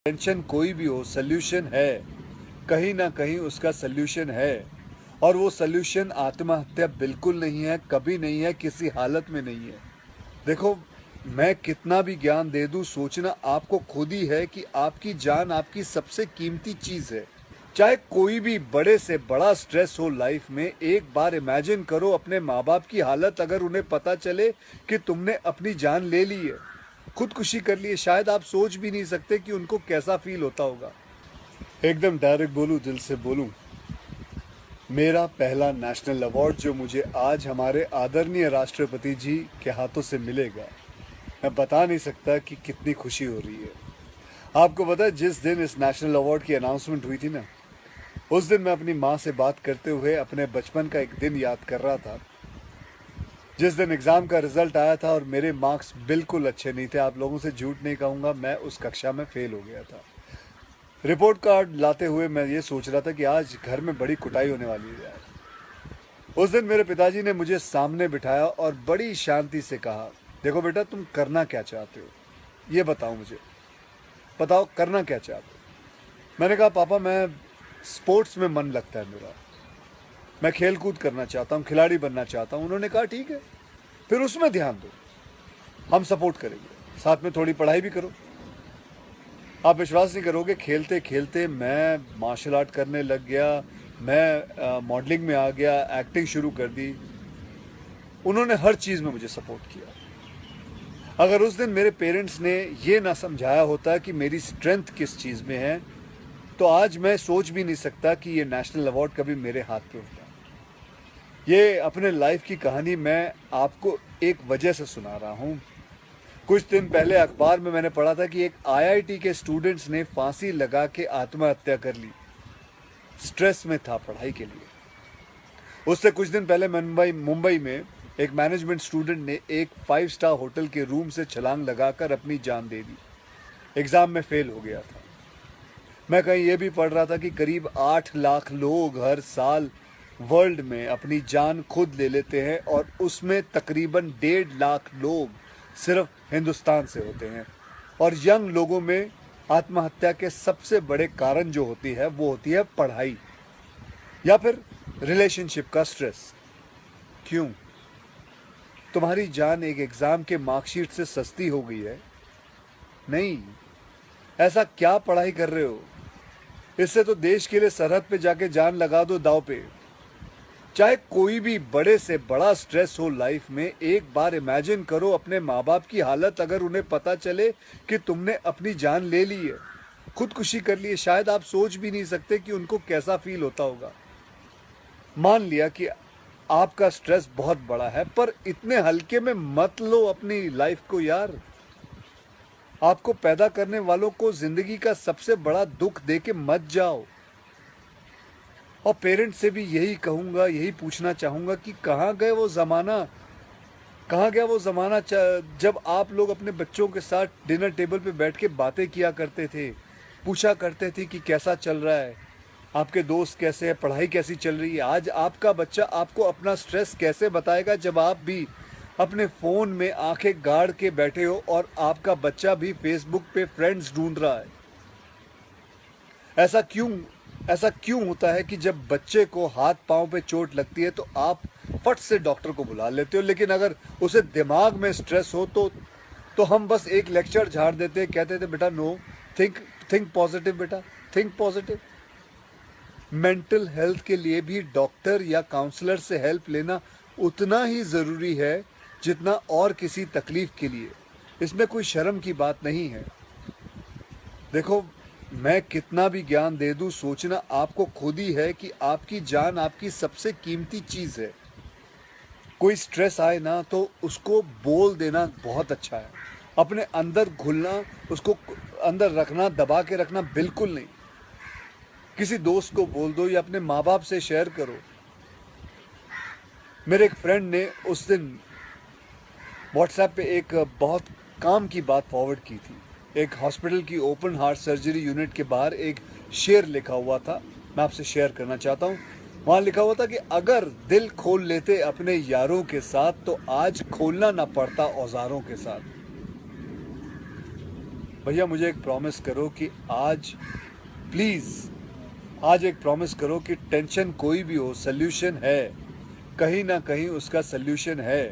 Tension कोई भी हो, सोल्यूशन है, कहीं ना कहीं उसका सोल्यूशन है। और वो सोल्यूशन आत्महत्या बिल्कुल नहीं है, कभी नहीं है, किसी हालत में नहीं है। देखो, मैं कितना भी ज्ञान दे दूं, सोचना आपको खुद ही है कि आपकी जान आपकी सबसे कीमती चीज है। चाहे कोई भी बड़े से बड़ा स्ट्रेस हो लाइफ में, एक बार इमेजिन करो अपने माँ बाप की हालत अगर उन्हें पता चले कि तुमने अपनी जान ले ली है, खुदकुशी कर ली है। शायद आप सोच भी नहीं सकते कि उनको कैसा फील होता होगा। एकदम डायरेक्ट बोलूं, दिल से बोलूं, मेरा पहला नेशनल अवार्ड जो मुझे आज हमारे आदरणीय राष्ट्रपति जी के हाथों से मिलेगा, मैं बता नहीं सकता कि कितनी खुशी हो रही है। आपको पता है, जिस दिन इस नेशनल अवार्ड की अनाउंसमेंट हुई थी ना, उस दिन मैं अपनी माँ से बात करते हुए अपने बचपन का एक दिन याद कर रहा था, जिस दिन एग्ज़ाम का रिजल्ट आया था और मेरे मार्क्स बिल्कुल अच्छे नहीं थे। आप लोगों से झूठ नहीं कहूँगा, मैं उस कक्षा में फेल हो गया था। रिपोर्ट कार्ड लाते हुए मैं ये सोच रहा था कि आज घर में बड़ी कुटाई होने वाली है यार। उस दिन मेरे पिताजी ने मुझे सामने बिठाया और बड़ी शांति से कहा, देखो बेटा, तुम करना क्या चाहते हो, ये बताओ मुझे, बताओ करना क्या चाहते हो। मैंने कहा, पापा, मैं स्पोर्ट्स में मन लगता है मेरा, मैं खेल कूद करना चाहता हूँ, खिलाड़ी बनना चाहता हूँ। उन्होंने कहा, ठीक है, फिर उसमें ध्यान दो, हम सपोर्ट करेंगे, साथ में थोड़ी पढ़ाई भी करो। आप विश्वास नहीं करोगे, खेलते खेलते मैं मार्शल आर्ट करने लग गया, मैं मॉडलिंग में आ गया, एक्टिंग शुरू कर दी। उन्होंने हर चीज़ में मुझे सपोर्ट किया। अगर उस दिन मेरे पेरेंट्स ने ये ना समझाया होता कि मेरी स्ट्रेंथ किस चीज़ में है, तो आज मैं सोच भी नहीं सकता कि ये नेशनल अवार्ड कभी मेरे हाथ पे होता। ये अपने लाइफ की कहानी मैं आपको एक वजह से सुना रहा हूँ। कुछ दिन पहले अखबार में मैंने पढ़ा था कि एक आईआईटी के स्टूडेंट्स ने फांसी लगा के आत्महत्या कर ली, स्ट्रेस में था पढ़ाई के लिए। उससे कुछ दिन पहले मुंबई में एक मैनेजमेंट स्टूडेंट ने एक 5 स्टार होटल के रूम से छलांग लगाकर अपनी जान दे दी, एग्जाम में फेल हो गया था। मैं कहीं ये भी पढ़ रहा था कि करीब 8 लाख लोग हर साल वर्ल्ड में अपनी जान खुद ले लेते हैं और उसमें तकरीबन 1.5 लाख लोग सिर्फ हिंदुस्तान से होते हैं। और यंग लोगों में आत्महत्या के सबसे बड़े कारण जो होती है वो होती है पढ़ाई या फिर रिलेशनशिप का स्ट्रेस। क्यों? तुम्हारी जान एक एग्जाम के मार्कशीट से सस्ती हो गई है? नहीं। ऐसा क्या पढ़ाई कर रहे हो? इससे तो देश के लिए सरहद पे जाके जान लगा दो दांव पे। चाहे कोई भी बड़े से बड़ा स्ट्रेस हो लाइफ में, एक बार इमेजिन करो अपने माँ बाप की हालत अगर उन्हें पता चले कि तुमने अपनी जान ले ली है, खुदकुशी कर ली है। शायद आप सोच भी नहीं सकते कि उनको कैसा फील होता होगा। मान लिया कि आपका स्ट्रेस बहुत बड़ा है, पर इतने हल्के में मत लो अपनी लाइफ को यार। आपको पैदा करने वालों को जिंदगी का सबसे बड़ा दुख दे के मत जाओ। और पेरेंट्स से भी यही कहूँगा, यही पूछना चाहूँगा कि कहाँ गए वो ज़माना, कहाँ गया वो ज़माना जब आप लोग अपने बच्चों के साथ डिनर टेबल पे बैठ के बातें किया करते थे, पूछा करते थे कि कैसा चल रहा है, आपके दोस्त कैसे हैं, पढ़ाई कैसी चल रही है। आज आपका बच्चा आपको अपना स्ट्रेस कैसे बताएगा जब आप भी अपने फ़ोन में आंखें गाड़ के बैठे हो और आपका बच्चा भी फेसबुक पे फ्रेंड्स ढूंढ रहा है। ऐसा क्यों होता है कि जब बच्चे को हाथ पांव पे चोट लगती है तो आप फट से डॉक्टर को बुला लेते हो, लेकिन अगर उसे दिमाग में स्ट्रेस हो तो हम बस एक लेक्चर झाड़ देते, कहते थे बेटा नो, थिंक पॉजिटिव बेटा, थिंक पॉजिटिव। मेंटल हेल्थ के लिए भी डॉक्टर या काउंसलर से हेल्प लेना उतना ही ज़रूरी है जितना और किसी तकलीफ के लिए। इसमें कोई शर्म की बात नहीं है। देखो, मैं कितना भी ज्ञान दे दूं, सोचना आपको खुद ही है कि आपकी जान आपकी सबसे कीमती चीज़ है। कोई स्ट्रेस आए ना तो उसको बोल देना बहुत अच्छा है। अपने अंदर घुलना, उसको अंदर रखना, दबा के रखना बिल्कुल नहीं। किसी दोस्त को बोल दो या अपने माँ बाप से शेयर करो। मेरे एक फ्रेंड ने उस दिन व्हाट्सएप पे एक बहुत काम की बात फॉरवर्ड की थी। एक हॉस्पिटल की ओपन हार्ट सर्जरी यूनिट के बाहर एक शेर लिखा हुआ था, मैं आपसे शेयर करना चाहता हूँ। वहाँ लिखा हुआ था कि अगर दिल खोल लेते अपने यारों के साथ तो आज खोलना ना पड़ता औजारों के साथ। भैया मुझे एक प्रॉमिस करो कि आज प्लीज़ आज एक प्रॉमिस करो कि टेंशन कोई भी हो, सल्यूशन है, कहीं ना कहीं उसका सल्यूशन है।